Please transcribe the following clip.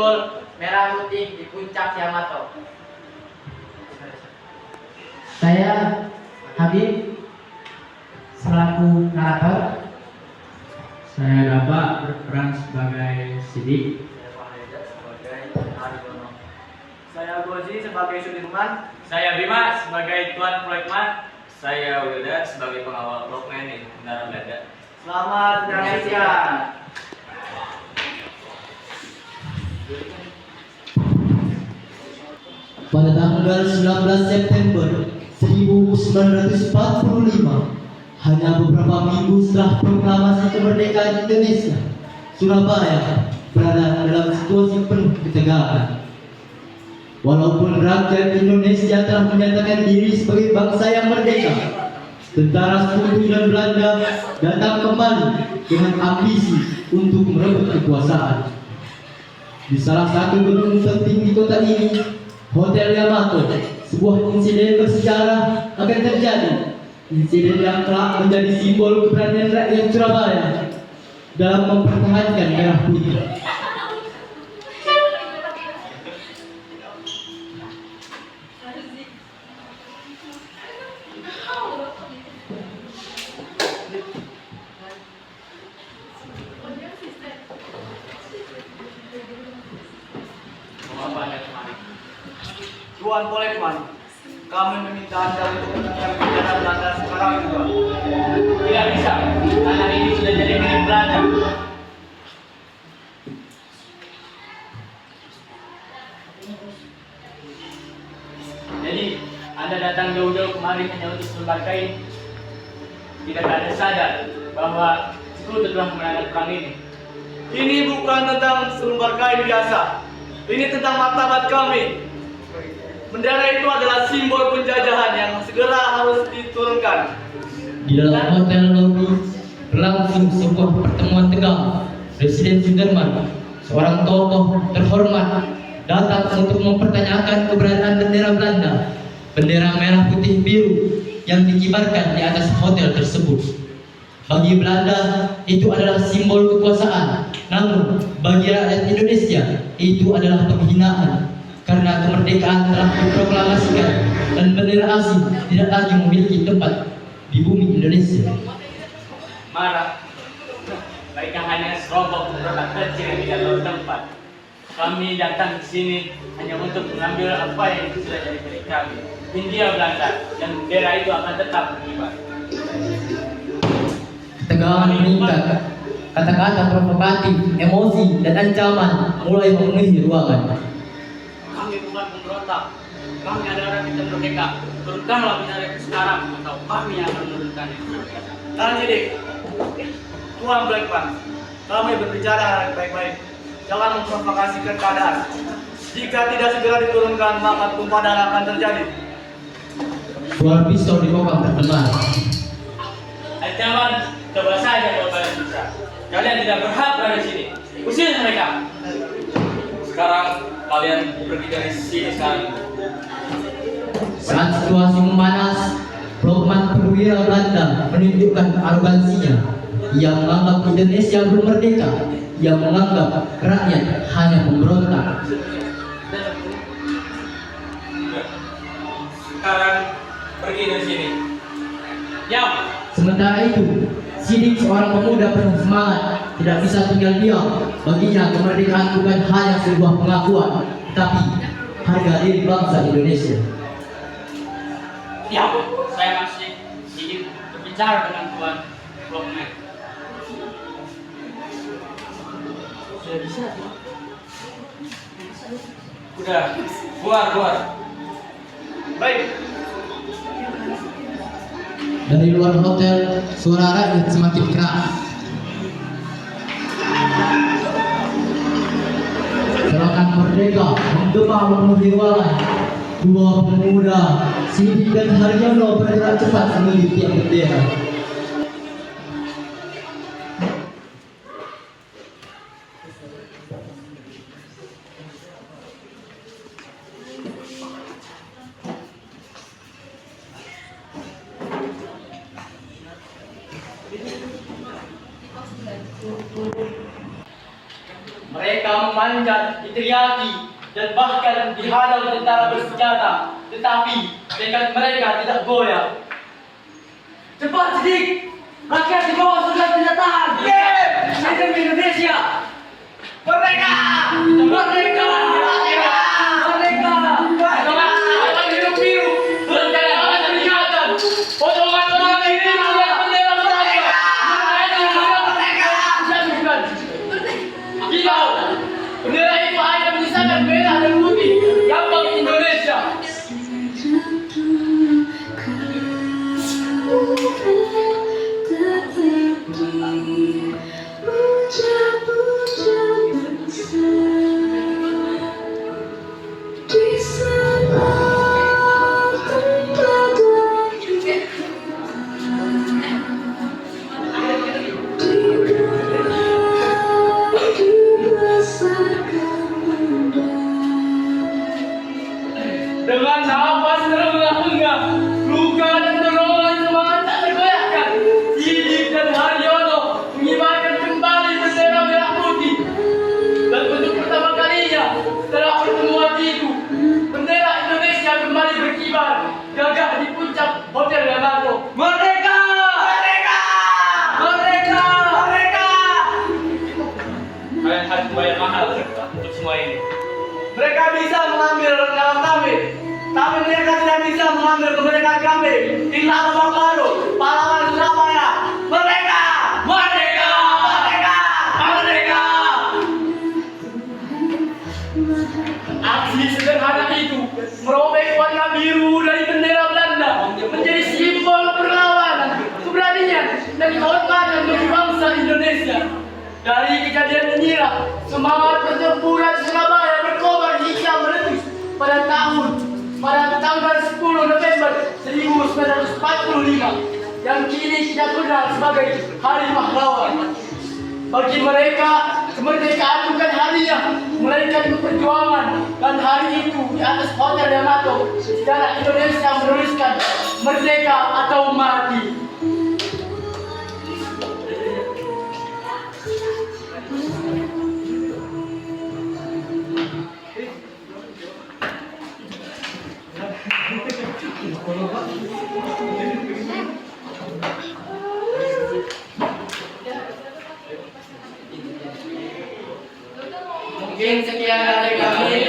simbol merah putih di puncak Yamato. Saya Habib selaku narator. Saya Dapat berperan sebagai Sidik. Saya Fahreza sebagai Aridono. Saya Gozi sebagai Sudirman. Saya Bima sebagai Tuan Proyekman. Saya Wilda sebagai pengawal Proyekman di Tentara Belanda. Selamat menyaksikan. Pada tanggal 19 September 1945, hanya beberapa minggu setelah proklamasi kemerdekaan Indonesia, Surabaya berada dalam situasi penuh ketegangan. Walaupun rakyat Indonesia telah menyatakan diri sebagai bangsa yang merdeka, tentara sekutu dan Belanda datang kembali dengan ambisi untuk merebut kekuasaan. Di salah satu gedung penting di kota ini, Hotel Yamato, sebuah insiden bersejarah akan terjadi. Insiden yang kelak menjadi simbol keberanian rakyat Surabaya dalam mempertahankan merah putih. Tuan Proyekman, kami meminta Anda untuk meninggalkan penjara Belanda sekarang juga. Tidak bisa, tanah ini sudah jadi milik Belanda. Jadi, Anda datang jauh-jauh kemari hanya untuk selembar kain. Tidak ada sadar bahwa sekutu telah memenangkan perang ini. Ini bukan tentang selembar kain biasa. Ini tentang martabat kami. Bendera itu adalah simbol penjajahan yang segera harus diturunkan. Di dalam hotel lobby berlangsung sebuah pertemuan tegang. Presiden Sudirman, seorang tokoh terhormat, datang untuk mempertanyakan keberadaan bendera Belanda, bendera merah putih biru yang dikibarkan di atas hotel tersebut. Bagi Belanda itu adalah simbol kekuasaan, namun bagi rakyat Indonesia itu adalah penghinaan. Karena kemerdekaan telah diproklamasikan dan bendera asing tidak lagi memiliki tempat di bumi Indonesia. Marah, mereka hanya serombong produk kecil yang tidak tahu tempat. Kami datang ke sini hanya untuk mengambil apa yang sudah jadi milik kami. Hindia Belanda dan bendera itu akan tetap berkibar. Ketegangan meningkat. Kata-kata provokatif, emosi, dan ancaman mulai memenuhi ruangan. Kami bukan pemberontak. Kami adalah rakyat merdeka. Turunkanlah bendera itu sekarang atau kami yang akan menurunkannya. Tahan Sidik. Tuan Proyekman, kami berbicara baik-baik. Jangan memprovokasikan keadaan. Jika tidak segera diturunkan, maka tumpahan akan terjadi. Suara pistol di kokang terdengar. Ancaman, coba saja kalau kalian bisa. Kalian tidak berhak berada di sini. Usir mereka. Sekarang kalian pergi dari sini sekarang. Saat situasi memanas, Proyekman perwira Belanda menunjukkan arogansinya. Ia menganggap Indonesia belum merdeka. Ia menganggap rakyat hanya pemberontak. Sekarang pergi dari sini. Diam. Sementara itu, Sidik, seorang pemuda penuh semangat, tidak bisa tinggal diam. Baginya kemerdekaan bukan hanya sebuah pengakuan, tetapi harga diri bangsa Indonesia. Diam. Saya masih ingin berbicara dengan Tuan Proyekman. Sudah bisa. Udah, keluar. Baik. Dari luar hotel, suara rakyat semakin keras. Serangan merdeka menggema memenuhi ruangan. Dua pemuda, Sidik dan Haryono, bergerak cepat menuju tiang bendera. Mereka Mereka memanjat, diteriaki, dan bahkan dihalau tentara bersenjata. Tetapi tekad mereka tidak goyah. Cepat Sidik, rakyat di bawah sudah pernyataan. Hidup Indonesia. Merdeka! Merdeka! Merdeka! Merdeka! Potongan hidup biru, berencana akan peringatan. Potongan orang ini sudah bendera merdeka. Merdeka! Kilau, bendera itu hanya menyisakan merah dan putih. Lambang Indonesia. Dengan nafas terenggah-enggah, luka dan dorongan semangat tak tergoyahkan, Sidik dan Haryono mengibarkan kembali bendera merah putih. Dan untuk pertama kalinya setelah pertemuan itu, bendera Indonesia kembali berkibar gagah di puncak Hotel Yamato. Merdeka! Merdeka! Merdeka! Merdeka! Kalian harus bayar mahal untuk semua ini. Mereka bisa mengambil rendawan kami, tapi mereka tidak bisa mengambil kemerdekaan kami. Inilah Abang Baru, pahlawan Surabaya. Merdeka! Merdeka! Merdeka! Merdeka! Aksi sederhana itu merobek warna biru dari bendera Belanda menjadi simbol perlawanan, keberanian, dan kehormatan bagi bangsa Indonesia. Dari kejadian inilah semangat pertempuran Surabaya berkobar hingga meletus pada tanggal 10 November 1945 yang kini kita kenal sebagai Hari Pahlawan. Bagi mereka, kemerdekaan bukan hadiah, melainkan perjuangan. Dan hari itu di atas Hotel Yamato, sejarah Indonesia menuliskan merdeka atau mati. Mungkin sekian dari kami.